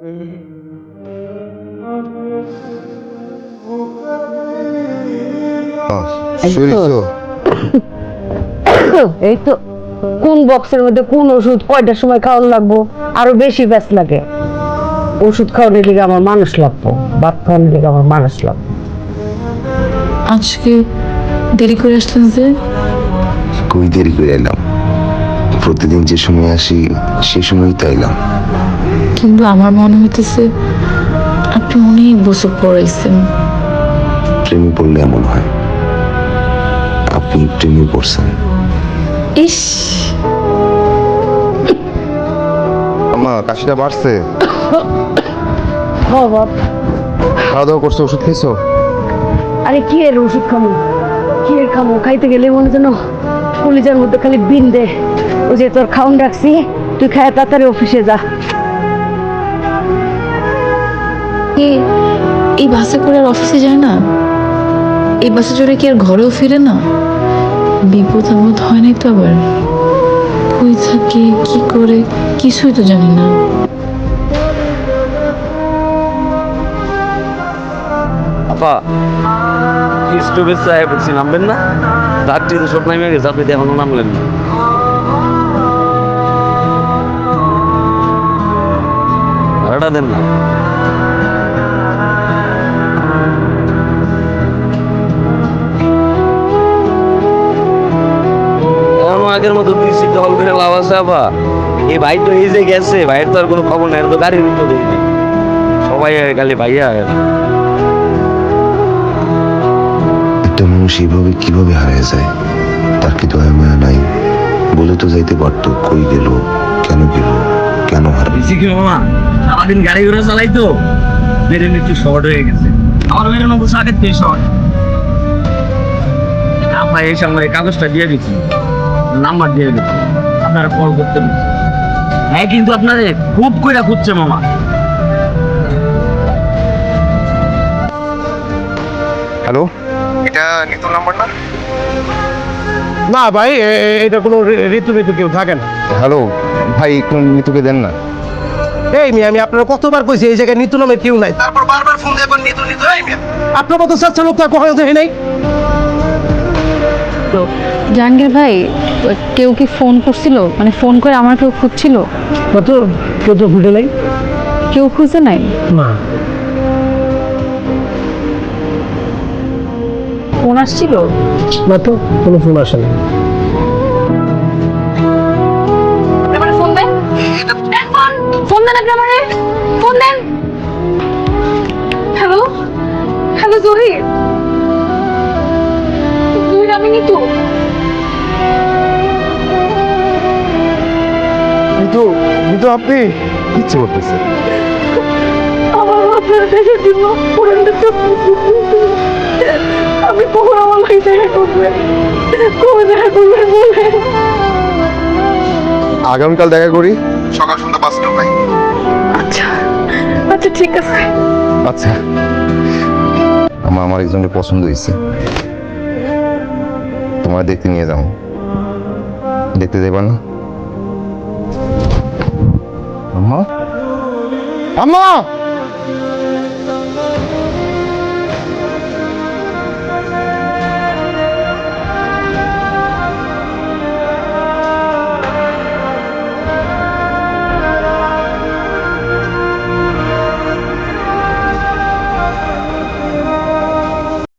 এই তো কোন বক্সের মধ্যে কোন ওষুধ কয়টার সময় খাওয়ানো লাগবো, আরো বেশি ব্যাস লাগে। ওষুধ খাওয়ানোর দিকে আমার মানুষ লাগবো, ভাত খাওয়ানোর দিকে আমার মানুষ লাগবো। আজকে দেরি করে আসলেন যে? কই দেরি করে এলাম? প্রতিদিন যে সময় আসি সে সময়ই তো এলাম। কিন্তু আমার মনে হইতেছে আপনি অনেক বছর পড়াইছেন। প্রেমে পড়লে এমন হয়। আপনি প্রেমে পড়ছেন। ইস, আম্মা কাশিটা বাড়ছে। খাওয়া বাপ। খাওয়া দাওয়া করছো, ওষুধ খেয়েছো? আরে কি এর ওষুধ খামো, কি এর খামো? খাইতে গেলে মনে যেন কলিজার মধ্যে খালি বিন দে। ওই যে তোর খাউন রাখছি, তুই খায় তাড়াতাড়ি অফিসে যা। এই বাসে করে আর অফিসে যায় না? এই বাসে চড়ে কি আর ঘরেও ফিরে না? বিপদ আপদ হয় নাই তো আবার? কই থাকে, কি করে, কিছুই তো জানি না। আপা স্টপেজ চাই বলছি, নামবেন না? যাত্রী তো সব নামে গেছে, আপনি তো এখনো নামলেন না। ভাড়াটা দেন না। আগের মতো দুই সিট দখল করে লাভ আছে আপা? এই ভাই তো এই যে গেছে, ভাইয়ের তো আর কোনো খবর নাই, তো গাড়ির তো দেখি নাই। সবাই খালি ভাইয়া একটা মানুষ এইভাবে কিভাবে হারিয়ে যায়? তার কি দয়া মায়া নাই? বলে তো যাইতে পারতো কই গেল, কেন গেল, কেন হারাবে। বেশি কি মামা সারাদিন গাড়ি ঘোড়া চালাই তো বেরেন একটু শর্ট হয়ে গেছে। আমার বেরোনো বসে আগের থেকে শর্ট। আপনার এই সময় কাগজটা দিয়ে দিচ্ছি, নাম্বার দিয়ে দিচ্ছি, আপনারা কল করতে বলছি। হ্যাঁ কিন্তু আপনাদের খুব কইরা খুঁজছে মামা। হ্যালো, এটা নিতু নাম্বার না? না ভাই, এটা কোনো ঋতু কেউ থাকে না। হ্যালো ভাই, একটু নিতুকে দেন না। এই মিয়া, আমি আপনারা কতবার কইছি এই জায়গায় নিতু নামে কেউ নাই, তারপর বারবার ফোন দিয়ে নিতু নিতু। এই মিয়া, আপনার মতো চাচ্ছা লোক তো কখনো দেখি নাই। জাহাঙ্গীর ভাই, কেউ কি ফোন করছিল? মানে ফোন করে আমার কেউ খুঁজছিল? কত কেউ তো ফুটে নাই। কেউ খুঁজে নাই? না, ফোন আসছিল না তো কোনো ফোন আসে না। ফোন দেন, ফোন দেন, আপনি আমারে ফোন দেন। হ্যালো, হ্যালো জহির, জহির আমি নিতু। নিতু, নিতু আপনি ইচ্ছে করতেছে। আমার আপনার দেখার জন্য আপনি কখন আমার ভাই দেখা করবেন? কখন দেখা করবেন বলেন? আগামীকাল দেখা করি, সকাল সন্ধ্যা 5টা ভাই। আচ্ছা আচ্ছা ঠিক আছে। আচ্ছা, আমার একজনকে পছন্দ হয়েছে, তোমার দেখতে নিয়ে যাও। দেখতে যাবা না? আম্মা, আম্মা।